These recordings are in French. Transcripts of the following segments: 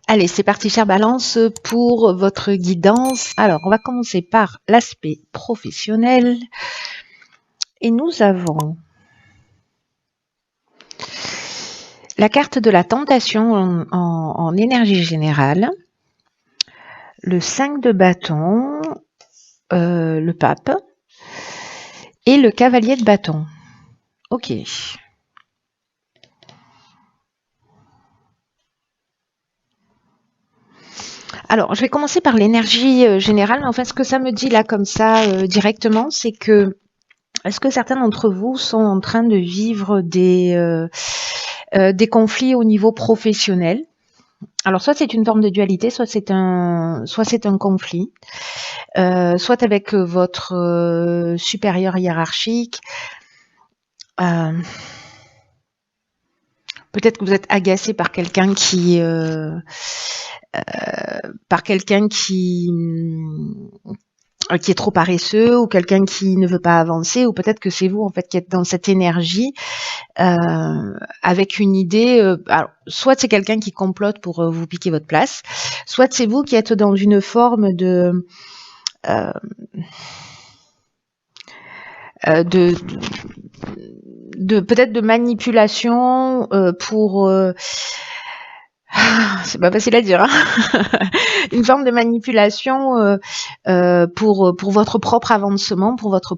Allez, c'est parti, chère Balance, pour votre guidance. Alors, on va commencer par l'aspect professionnel. Et nous avons la carte de la tentation en énergie générale, le 5 de bâton, le pape, et le cavalier de bâton. Ok. Alors, je vais commencer par l'énergie générale. Mais en fait, ce que ça me dit là, comme ça, directement, c'est que est-ce que certains d'entre vous sont en train de vivre des conflits au niveau professionnel? Alors, soit c'est une forme de dualité, soit c'est un conflit, soit avec votre supérieur hiérarchique. Peut-être que vous êtes agacé par quelqu'un qui est trop paresseux, ou quelqu'un qui ne veut pas avancer, ou peut-être que c'est vous en fait qui êtes dans cette énergie avec une idée. Alors, soit c'est quelqu'un qui complote pour vous piquer votre place, soit c'est vous qui êtes dans une forme de peut-être de manipulation pour c'est pas facile à dire, hein. Une forme de manipulation pour votre propre avancement, pour votre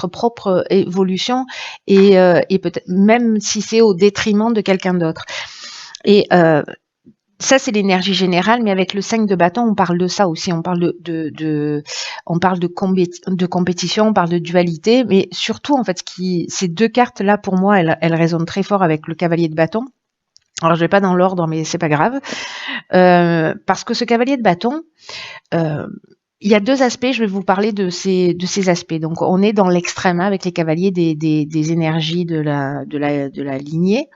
propre évolution, et peut-être même si c'est au détriment de quelqu'un d'autre. Et ça, c'est l'énergie générale, mais avec le 5 de bâton, on parle de ça aussi. On parle on parle de compétition, on parle de dualité, mais surtout, en fait, ces deux cartes-là, pour moi, elles résonnent très fort avec le cavalier de bâton. Alors, je vais pas dans l'ordre, mais c'est pas grave, parce que ce cavalier de bâton, il y a deux aspects. Je vais vous parler de ces aspects. Donc, on est dans l'extrême avec les cavaliers des énergies de la lignée.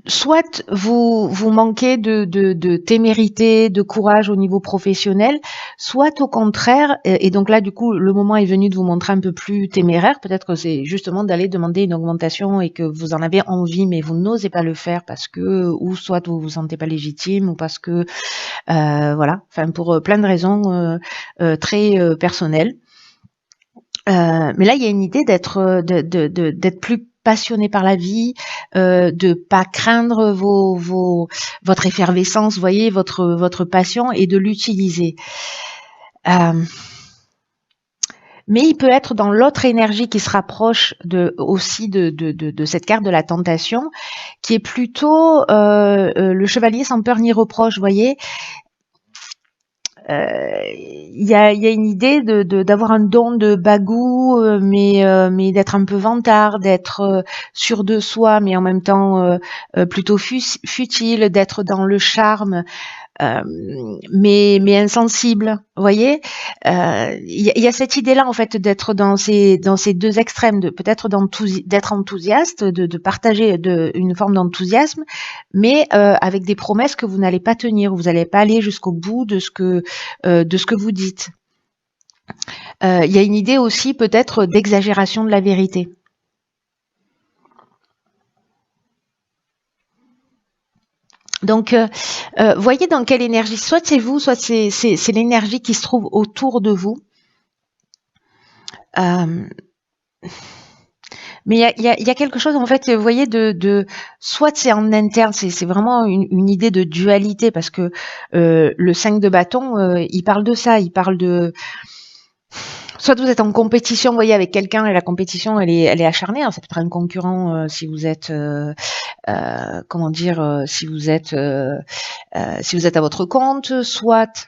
Soit vous manquez de témérité, de courage au niveau professionnel, soit au contraire, et donc là du coup le moment est venu de vous montrer un peu plus téméraire. Peut-être que c'est justement d'aller demander une augmentation et que vous en avez envie, mais vous n'osez pas le faire parce que, ou soit vous vous sentez pas légitime, ou parce que voilà, enfin pour plein de raisons très personnelles. Mais là il y a une idée d'être plus passionné par la vie, de pas craindre votre effervescence, vous voyez, votre passion, et de l'utiliser. Mais il peut être dans l'autre énergie qui se rapproche aussi de cette carte de la tentation, qui est plutôt le chevalier sans peur ni reproche, vous voyez. Il y a une idée d'avoir un don de bagou, mais d'être un peu vantard, d'être sûr de soi, mais en même temps plutôt futile, d'être dans le charme, mais insensible. Vous voyez, il y a cette idée-là en fait d'être dans ces deux extrêmes, de peut-être d'être enthousiaste, de partager une forme d'enthousiasme, mais avec des promesses que vous n'allez pas tenir, vous n'allez pas aller jusqu'au bout de ce que vous dites. Il y a une idée aussi peut-être d'exagération de la vérité. Donc, voyez dans quelle énergie, soit c'est vous, soit c'est l'énergie qui se trouve autour de vous. Mais il y a quelque chose, en fait, vous voyez, soit c'est en interne, c'est vraiment une idée de dualité, parce que le 5 de bâton, il parle de ça, il parle de... Soit vous êtes en compétition, vous voyez, avec quelqu'un, et la compétition, elle est acharnée. Alors, ça peut être un concurrent si vous êtes, comment dire, si vous êtes à votre compte, soit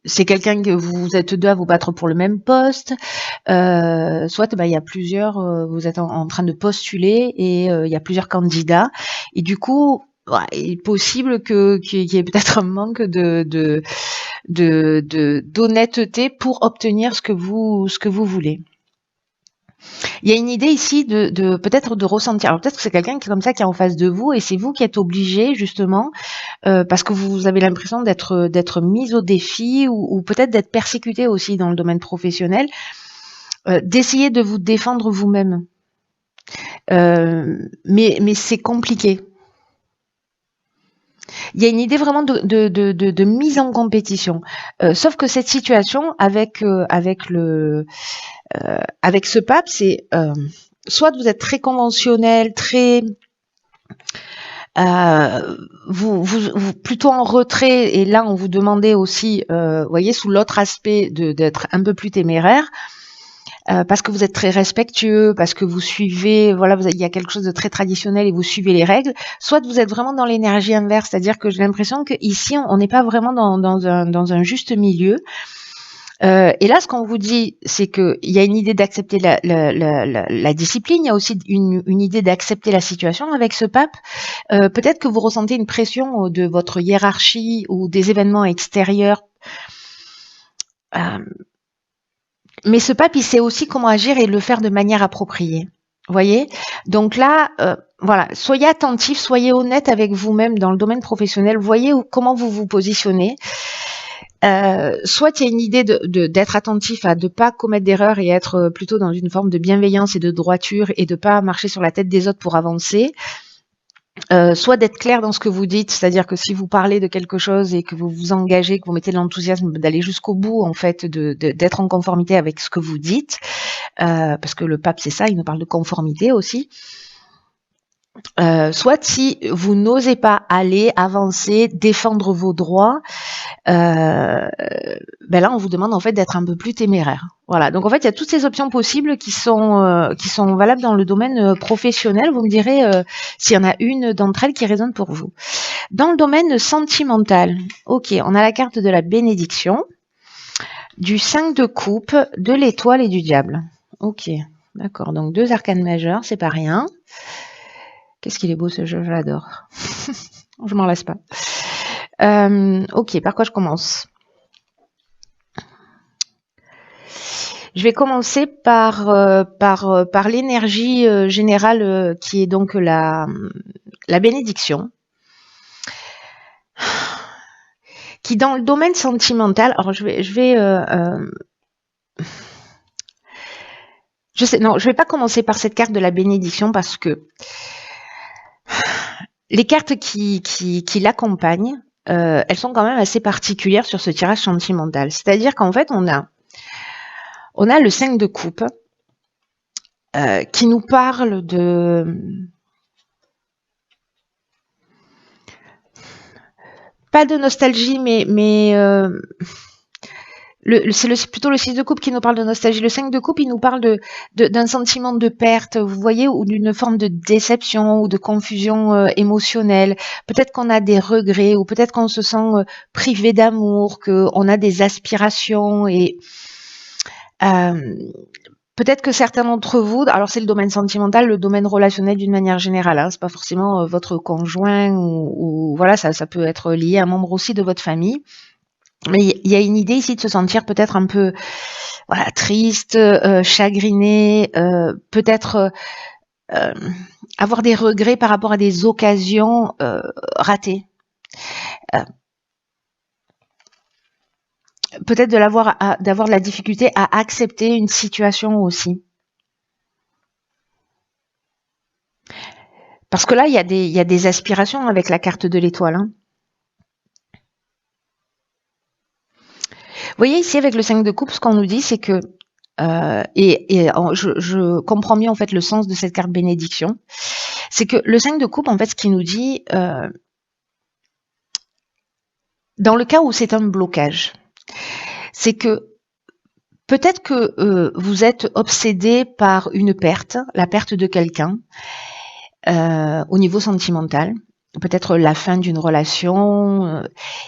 c'est quelqu'un que vous êtes deux à vous battre pour le même poste, soit il y a plusieurs, vous êtes en train de postuler, et il y a plusieurs candidats, et du coup, il est possible qu'il y ait peut-être un manque d'honnêteté pour obtenir ce que vous voulez. Il y a une idée ici de peut-être de ressentir. Alors peut-être que c'est quelqu'un qui est comme ça, qui est en face de vous, et c'est vous qui êtes obligé justement, parce que vous avez l'impression d'être mis au défi, ou peut-être d'être persécuté aussi dans le domaine professionnel, d'essayer de vous défendre vous-même. Mais c'est compliqué. Il y a une idée vraiment de mise en compétition. Sauf que cette situation avec avec ce pape, c'est soit vous êtes très conventionnel, très vous plutôt en retrait, et là on vous demandait aussi, voyez, sous l'autre aspect d'être un peu plus téméraire. Parce que vous êtes très respectueux, parce que vous suivez, voilà, il y a quelque chose de très traditionnel et vous suivez les règles. Soit vous êtes vraiment dans l'énergie inverse, c'est-à-dire que j'ai l'impression qu'ici on n'est pas vraiment dans un juste milieu. Et là, ce qu'on vous dit, c'est qu'il y a une idée d'accepter la discipline, il y a aussi une idée d'accepter la situation avec ce pape. Peut-être que vous ressentez une pression de votre hiérarchie ou des événements extérieurs. Mais ce pape, il sait aussi comment agir et le faire de manière appropriée. Vous voyez? Donc là, voilà, soyez attentif, soyez honnête avec vous-même dans le domaine professionnel. Voyez comment vous vous positionnez. Soit il y a une idée d'être attentif à ne pas commettre d'erreurs et être plutôt dans une forme de bienveillance et de droiture et de pas marcher sur la tête des autres pour avancer. Soit d'être clair dans ce que vous dites, c'est-à-dire que si vous parlez de quelque chose et que vous vous engagez, que vous mettez de l'enthousiasme d'aller jusqu'au bout, en fait, d'être en conformité avec ce que vous dites, parce que le pape, c'est ça, il nous parle de conformité aussi. Soit si vous n'osez pas aller, avancer, défendre vos droits, ben là, on vous demande en fait d'être un peu plus téméraire. Voilà. Donc en fait, il y a toutes ces options possibles qui sont valables dans le domaine professionnel. Vous me direz s'il y en a une d'entre elles qui résonne pour vous. Dans le domaine sentimental, ok, on a la carte de la bénédiction, du 5 de coupe, de l'étoile et du diable. Ok, d'accord. Donc 2 arcanes majeures, c'est pas rien. Qu'est-ce qu'il est beau ce jeu, je l'adore. Je m'en lasse pas. Ok, par quoi je commence? Je vais commencer par l'énergie générale qui est donc la bénédiction. Qui dans le domaine sentimental, alors je vais pas commencer par cette carte de la bénédiction parce que les cartes qui l'accompagnent, elles sont quand même assez particulières sur ce tirage sentimental. C'est-à-dire qu'en fait, on a le 5 de coupe qui nous parle de pas de nostalgie, mais c'est plutôt le 6 de coupe qui nous parle de nostalgie. Le 5 de coupe, il nous parle d'un sentiment de perte, vous voyez, ou d'une forme de déception ou de confusion émotionnelle. Peut-être qu'on a des regrets, ou peut-être qu'on se sent privé d'amour, qu'on a des aspirations et peut-être que certains d'entre vous, alors c'est le domaine sentimental, le domaine relationnel d'une manière générale, hein, c'est pas forcément votre conjoint ou voilà, ça peut être lié à un membre aussi de votre famille. Mais il y a une idée ici de se sentir peut-être un peu voilà, triste, chagriné, peut-être avoir des regrets par rapport à des occasions ratées. Peut-être d'avoir de la difficulté à accepter une situation aussi. Parce que là, il y a des aspirations avec la carte de l'étoile. Hein. Vous voyez ici avec le 5 de coupe, ce qu'on nous dit, c'est que je comprends mieux en fait le sens de cette carte bénédiction. C'est que le 5 de coupe, en fait, ce qui nous dit, dans le cas où c'est un blocage, c'est que peut-être que vous êtes obsédé par une perte, la perte de quelqu'un, au niveau sentimental, peut-être la fin d'une relation,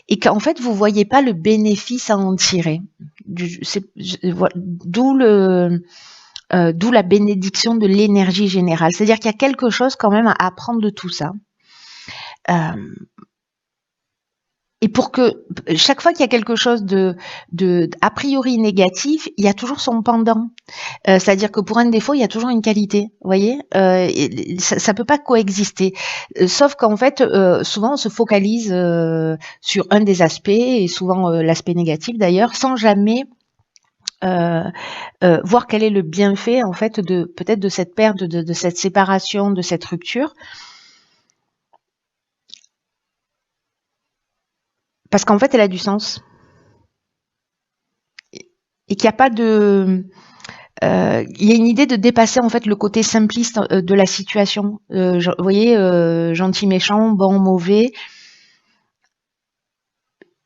et qu'en fait vous voyez pas le bénéfice à en tirer. D'où la bénédiction de l'énergie générale. C'est-à-dire qu'il y a quelque chose quand même à apprendre de tout ça. Et pour que chaque fois qu'il y a quelque chose de a priori négatif, il y a toujours son pendant. C'est-à-dire que pour un défaut, il y a toujours une qualité. Vous voyez, ça peut pas coexister. Sauf qu'en fait, souvent on se focalise sur un des aspects et souvent l'aspect négatif d'ailleurs, sans jamais voir quel est le bienfait en fait de peut-être de cette perte, de cette séparation, de cette rupture. Parce qu'en fait, elle a du sens. Et qu'il n'y a pas de... il y a une idée de dépasser en fait le côté simpliste de la situation. Vous voyez, gentil, méchant, bon, mauvais,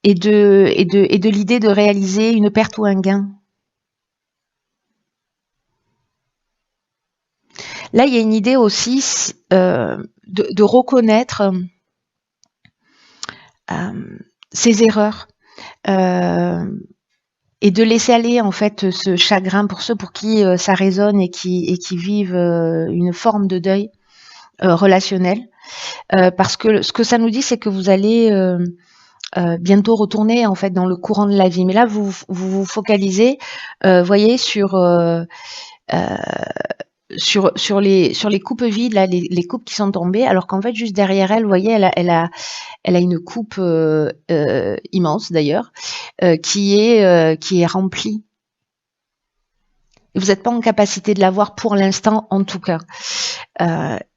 et de l'idée de réaliser une perte ou un gain. Là, il y a une idée aussi de reconnaître ses erreurs. Et de laisser aller en fait ce chagrin pour ceux pour qui ça résonne et qui vivent une forme de deuil relationnel, parce que ce que ça nous dit, c'est que vous allez bientôt retourner en fait dans le courant de la vie. Mais là, vous focalisez, voyez, sur les coupes vides, là, les coupes qui sont tombées, alors qu'en fait, juste derrière elle, vous voyez, elle a une coupe immense d'ailleurs, qui est remplie. Vous n'êtes pas en capacité de l'avoir pour l'instant, en tout cas.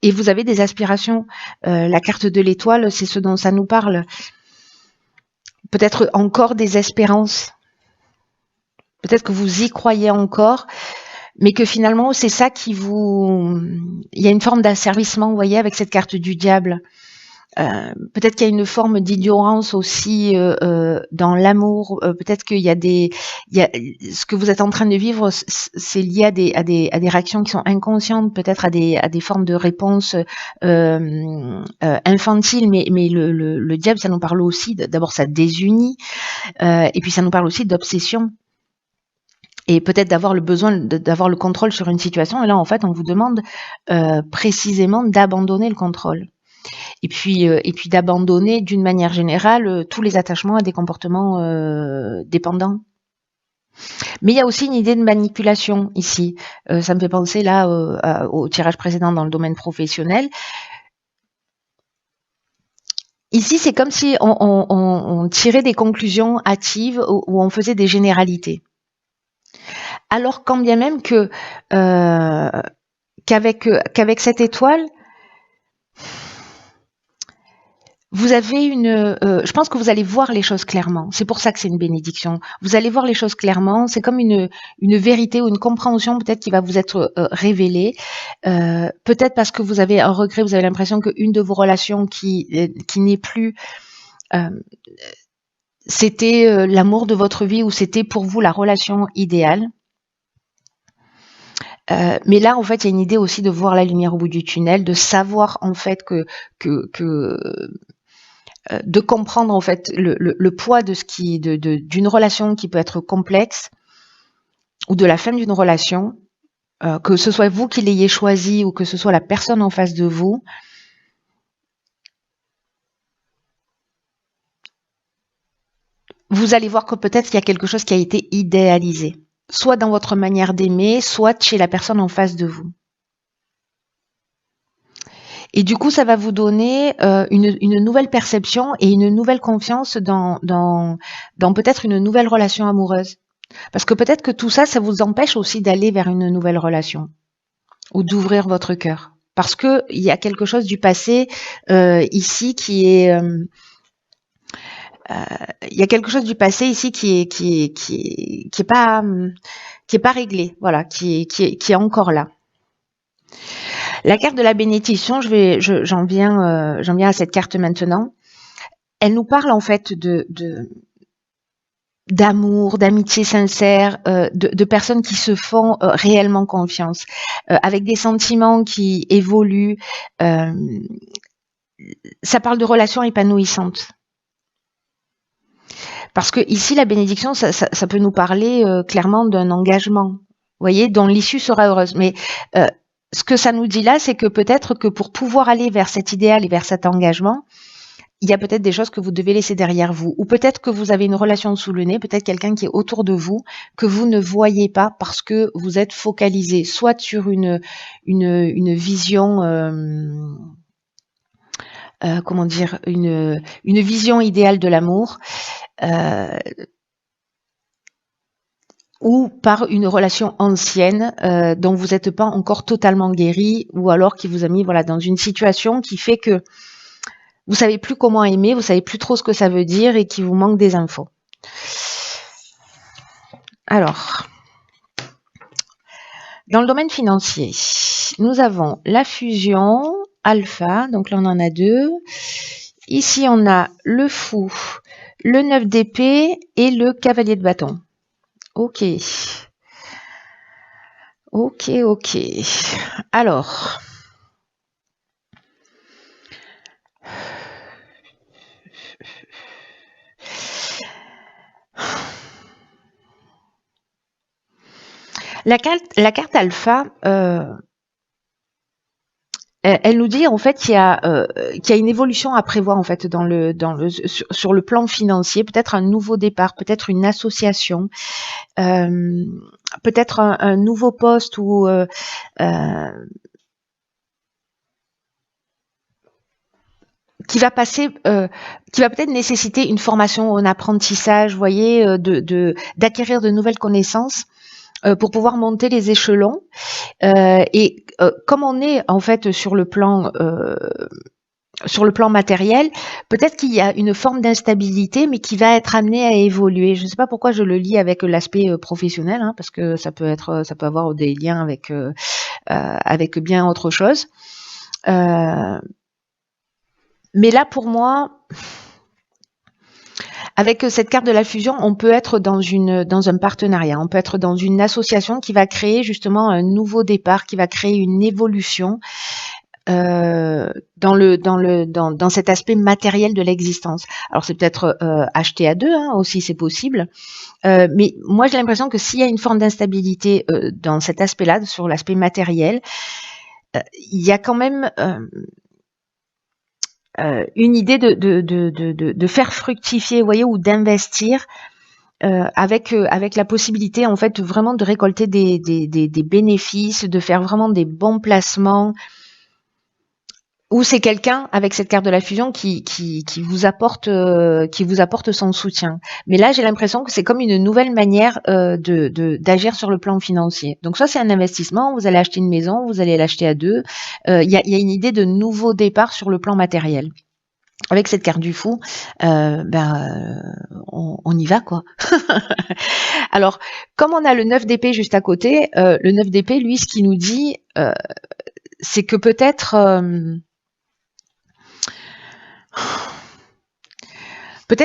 Et vous avez des aspirations. La carte de l'étoile, c'est ce dont ça nous parle. Peut-être encore des espérances. Peut-être que vous y croyez encore, mais que finalement, c'est ça qui vous... Il y a une forme d'asservissement, vous voyez, avec cette carte du diable. Peut-être qu'il y a une forme d'ignorance aussi dans l'amour. Peut-être qu'il y a ce que vous êtes en train de vivre, c'est lié à des réactions qui sont inconscientes, peut-être à des formes de réponses infantiles. Mais le diable, ça nous parle aussi d'abord, ça désunit, et puis ça nous parle aussi d'obsession. Et peut-être d'avoir le besoin d'avoir le contrôle sur une situation. Et là, en fait, on vous demande précisément d'abandonner le contrôle. Et puis d'abandonner d'une manière générale tous les attachements à des comportements dépendants. Mais il y a aussi une idée de manipulation ici. Ça me fait penser là au tirage précédent dans le domaine professionnel. Ici, c'est comme si on tirait des conclusions hâtives ou on faisait des généralités. Alors quand bien même que qu'avec cette étoile, vous avez je pense que vous allez voir les choses clairement. C'est pour ça que c'est une bénédiction. Vous allez voir les choses clairement. C'est comme une vérité ou une compréhension peut-être qui va vous être révélée. Peut-être parce que vous avez un regret, vous avez l'impression qu'une de vos relations qui n'est plus, c'était l'amour de votre vie ou c'était pour vous la relation idéale. Mais là, en fait, il y a une idée aussi de voir la lumière au bout du tunnel, de savoir en fait que de comprendre en fait le poids de d'une relation qui peut être complexe ou de la fin d'une relation, que ce soit vous qui l'ayez choisi ou que ce soit la personne en face de vous. Vous allez voir que peut-être qu'il y a quelque chose qui a été idéalisé, soit dans votre manière d'aimer, soit chez la personne en face de vous. Et du coup, ça va vous donner une nouvelle perception et une nouvelle confiance dans peut-être une nouvelle relation amoureuse. Parce que peut-être que tout ça, ça vous empêche aussi d'aller vers une nouvelle relation ou d'ouvrir votre cœur. Parce que il y a quelque chose du passé ici qui est... il y a quelque chose du passé ici qui est pas réglé, voilà, qui est encore là. La carte de la bénédiction, j'en viens à cette carte maintenant. Elle nous parle en fait d'amour, d'amitié sincère, de personnes qui se font réellement confiance, avec des sentiments qui évoluent. Ça parle de relations épanouissantes. Parce que ici, la bénédiction, ça peut nous parler clairement d'un engagement, vous voyez, dont l'issue sera heureuse. Mais ce que ça nous dit là, c'est que peut-être que pour pouvoir aller vers cet idéal et vers cet engagement, il y a peut-être des choses que vous devez laisser derrière vous. Ou peut-être que vous avez une relation sous le nez, peut-être quelqu'un qui est autour de vous, que vous ne voyez pas parce que vous êtes focalisé soit sur une vision... comment dire, une vision idéale de l'amour, ou par une relation ancienne dont vous n'êtes pas encore totalement guéri, ou alors qui vous a mis voilà dans une situation qui fait que vous savez plus comment aimer, vous savez plus trop ce que ça veut dire et qu'il vous manque des infos. Alors, dans le domaine financier, nous avons la fusion alpha, donc là on en a deux. Ici on a le fou, le 9 d'épée et le cavalier de bâton. Ok. Ok, ok. Alors, la carte alpha, elle nous dit en fait qu'il y a une évolution à prévoir en fait sur le plan financier, peut-être un nouveau départ, peut-être une association, peut-être un nouveau poste ou qui va passer, qui va peut-être nécessiter une formation, un apprentissage, vous voyez, d'acquérir de nouvelles connaissances pour pouvoir monter les échelons. Et comme on est en fait sur le plan matériel, peut-être qu'il y a une forme d'instabilité, mais qui va être amenée à évoluer. Je ne sais pas pourquoi je le lis avec l'aspect professionnel, hein, parce que ça peut avoir des liens avec bien autre chose. Mais là, pour moi, avec cette carte de la fusion, on peut être dans un partenariat, on peut être dans une association qui va créer justement un nouveau départ, qui va créer une évolution dans cet aspect matériel de l'existence. Alors c'est peut-être acheté à deux, hein, aussi, c'est possible. Mais moi j'ai l'impression que s'il y a une forme d'instabilité dans cet aspect-là, sur l'aspect matériel, il y a quand même une idée de faire fructifier, vous voyez, ou d'investir avec la possibilité en fait vraiment de récolter des bénéfices, de faire vraiment des bons placements. Ou c'est quelqu'un avec cette carte de la fusion qui vous apporte son soutien. Mais là, j'ai l'impression que c'est comme une nouvelle manière d'agir sur le plan financier. Donc soit c'est un investissement, vous allez acheter une maison, vous allez l'acheter à deux. Il y a une idée de nouveau départ sur le plan matériel. Avec cette carte du fou, on y va quoi. Alors, comme on a le 9 d'épée juste à côté, le 9 d'épée, lui, ce qu'il nous dit, c'est que peut-être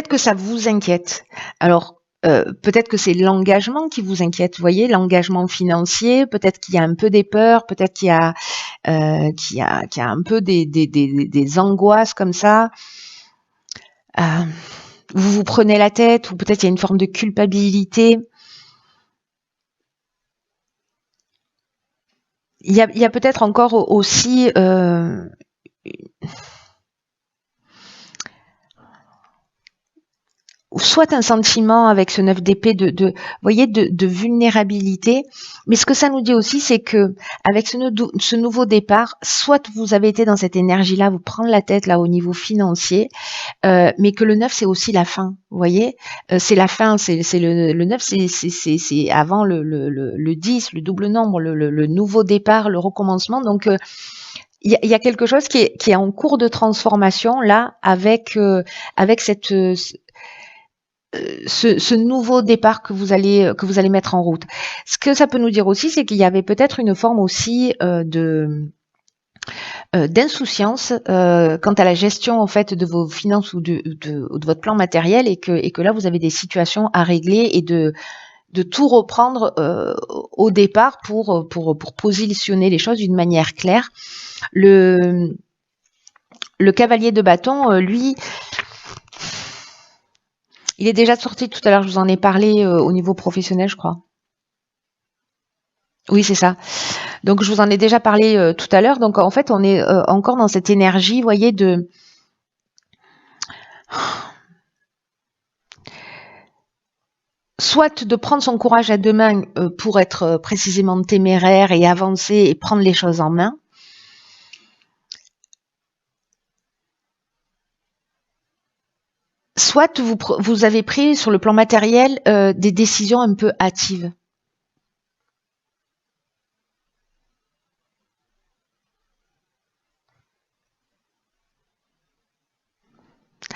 que ça vous inquiète. Alors, peut-être que c'est l'engagement qui vous inquiète, vous voyez, l'engagement financier, peut-être qu'il y a un peu des peurs, peut-être qu'il y a un peu des angoisses comme ça. Vous vous prenez la tête, ou peut-être il y a une forme de culpabilité. Il y a peut-être encore aussi soit un sentiment avec ce 9 d'épée de vulnérabilité, mais ce que ça nous dit aussi, c'est que avec ce nouveau départ, soit vous avez été dans cette énergie-là, vous prendre la tête là au niveau financier, mais que le 9 c'est aussi la fin, vous voyez, c'est la fin, c'est le 9, c'est avant le 10, le double nombre, le nouveau départ, le recommencement, donc il y a quelque chose qui est en cours de transformation là avec cette ce nouveau départ que vous allez mettre en route. Ce que ça peut nous dire aussi, c'est qu'il y avait peut-être une forme aussi d'insouciance quant à la gestion en fait de vos finances ou de votre plan matériel, et que là vous avez des situations à régler et de tout reprendre au départ pour positionner les choses d'une manière claire. Le cavalier de bâton, lui, il est déjà sorti tout à l'heure, je vous en ai parlé au niveau professionnel, je crois. Oui, c'est ça. Donc, je vous en ai déjà parlé tout à l'heure. Donc, en fait, on est encore dans cette énergie, vous voyez, soit de prendre son courage à deux mains pour être précisément téméraire et avancer et prendre les choses en main. Soit vous avez pris sur le plan matériel des décisions un peu hâtives.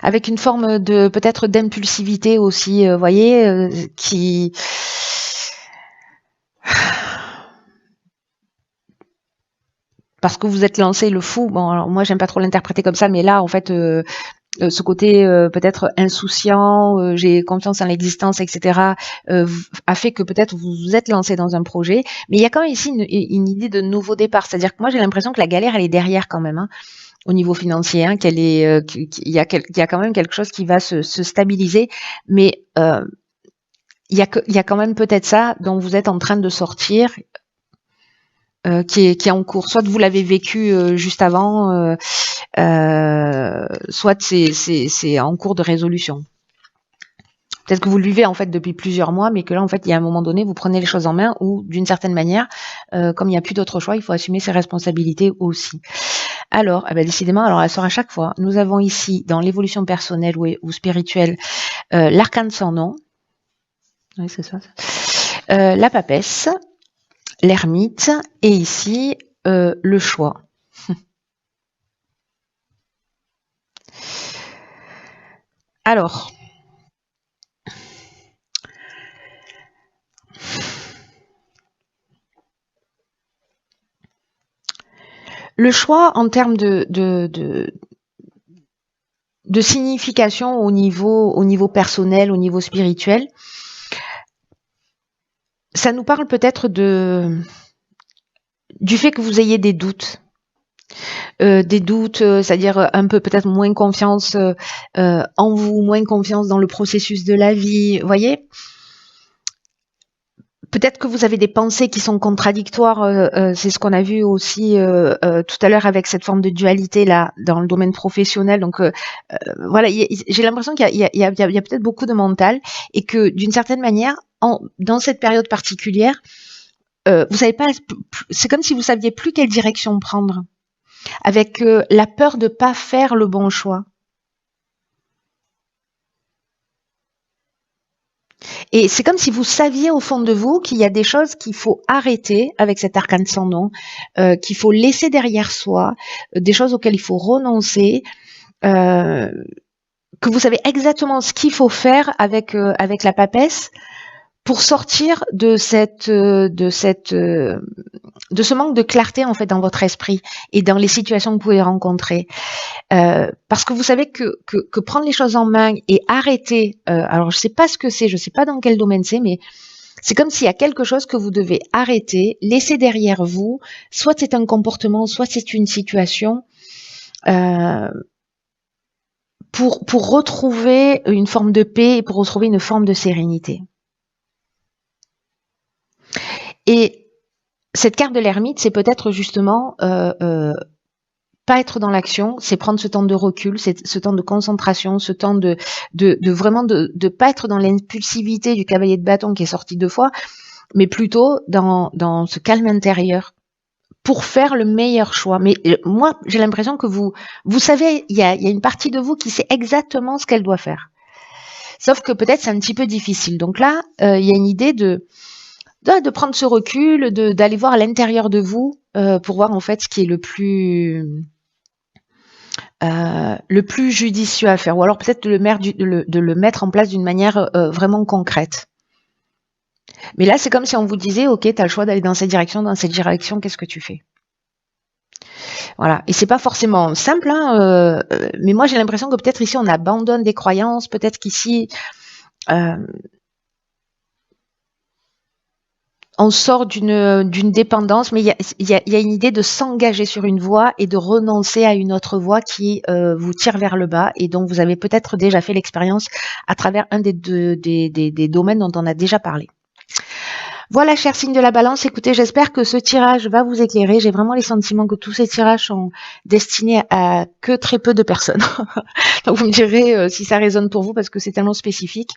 avec une forme de peut-être d'impulsivité aussi, voyez, qui parce que vous êtes lancé le fou. Bon, alors moi j'aime pas trop l'interpréter comme ça, mais là en fait ce côté peut-être insouciant, j'ai confiance en l'existence, etc., a fait que peut-être vous vous êtes lancé dans un projet. Mais il y a quand même ici une idée de nouveau départ. C'est-à-dire que moi j'ai l'impression que la galère elle est derrière quand même, hein, au niveau financier, hein, qu'elle est, qu'il y a quand même quelque chose qui va se stabiliser. Mais il y a quand même peut-être ça dont vous êtes en train de sortir. Qui est en cours. Soit vous l'avez vécu juste avant, soit c'est en cours de résolution. Peut-être que vous le vivez en fait depuis plusieurs mois, mais que là en fait il y a un moment donné vous prenez les choses en main ou d'une certaine manière, comme il n'y a plus d'autre choix, il faut assumer ses responsabilités aussi. Alors, décidément, alors elle sort à chaque fois. Nous avons ici dans l'évolution personnelle ou spirituelle l'arcane sans nom. Oui, c'est ça. La papesse, l'ermite et ici le choix. Alors, le choix en termes de signification au niveau personnel, au niveau spirituel, ça nous parle peut-être du fait que vous ayez des doutes. C'est-à-dire un peu peut-être moins confiance en vous, moins confiance dans le processus de la vie, vous voyez. Peut-être que vous avez des pensées qui sont contradictoires, c'est ce qu'on a vu aussi tout à l'heure avec cette forme de dualité là dans le domaine professionnel. Donc voilà, j'ai l'impression qu'il y a peut-être beaucoup de mental et que d'une certaine manière, dans cette période particulière, vous savez pas, c'est comme si vous saviez plus quelle direction prendre, avec la peur de pas faire le bon choix. Et c'est comme si vous saviez au fond de vous qu'il y a des choses qu'il faut arrêter avec cet arcane sans nom, qu'il faut laisser derrière soi, des choses auxquelles il faut renoncer, que vous savez exactement ce qu'il faut faire avec la papesse pour sortir de ce manque de clarté en fait dans votre esprit et dans les situations que vous pouvez rencontrer. Parce que vous savez que prendre les choses en main et arrêter, alors je sais pas ce que c'est, je sais pas dans quel domaine c'est, mais c'est comme s'il y a quelque chose que vous devez arrêter, laisser derrière vous, soit c'est un comportement, soit c'est une situation, pour retrouver une forme de paix et pour retrouver une forme de sérénité. Et cette carte de l'ermite, c'est peut-être justement pas être dans l'action, c'est prendre ce temps de recul, c'est ce temps de concentration, ce temps de vraiment de pas être dans l'impulsivité du cavalier de bâton qui est sorti 2 fois, mais plutôt dans ce calme intérieur pour faire le meilleur choix. Mais moi, j'ai l'impression que vous savez, il y a une partie de vous qui sait exactement ce qu'elle doit faire. Sauf que peut-être c'est un petit peu difficile. Donc là, il y a une idée de prendre ce recul, d'aller voir à l'intérieur de vous pour voir en fait ce qui est le plus judicieux à faire, ou alors peut-être de le mettre en place d'une manière vraiment concrète. Mais là, c'est comme si on vous disait, ok, tu as le choix d'aller dans cette direction, qu'est-ce que tu fais? Voilà. Et c'est pas forcément simple, hein, mais moi j'ai l'impression que peut-être ici on abandonne des croyances, peut-être qu'ici on sort d'une dépendance, mais il y a une idée de s'engager sur une voie et de renoncer à une autre voie qui vous tire vers le bas et dont vous avez peut-être déjà fait l'expérience à travers un des domaines dont on a déjà parlé. Voilà, cher signe de la balance, écoutez, j'espère que ce tirage va vous éclairer. J'ai vraiment les sentiments que tous ces tirages sont destinés à que très peu de personnes. Donc vous me direz si ça résonne pour vous parce que c'est tellement spécifique.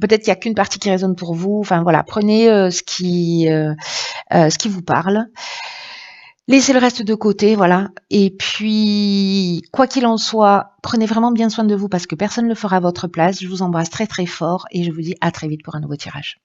Peut-être qu'il n'y a qu'une partie qui résonne pour vous. Enfin voilà, prenez ce qui vous parle. Laissez le reste de côté, voilà. Et puis, quoi qu'il en soit, prenez vraiment bien soin de vous parce que personne ne le fera à votre place. Je vous embrasse très très fort et je vous dis à très vite pour un nouveau tirage.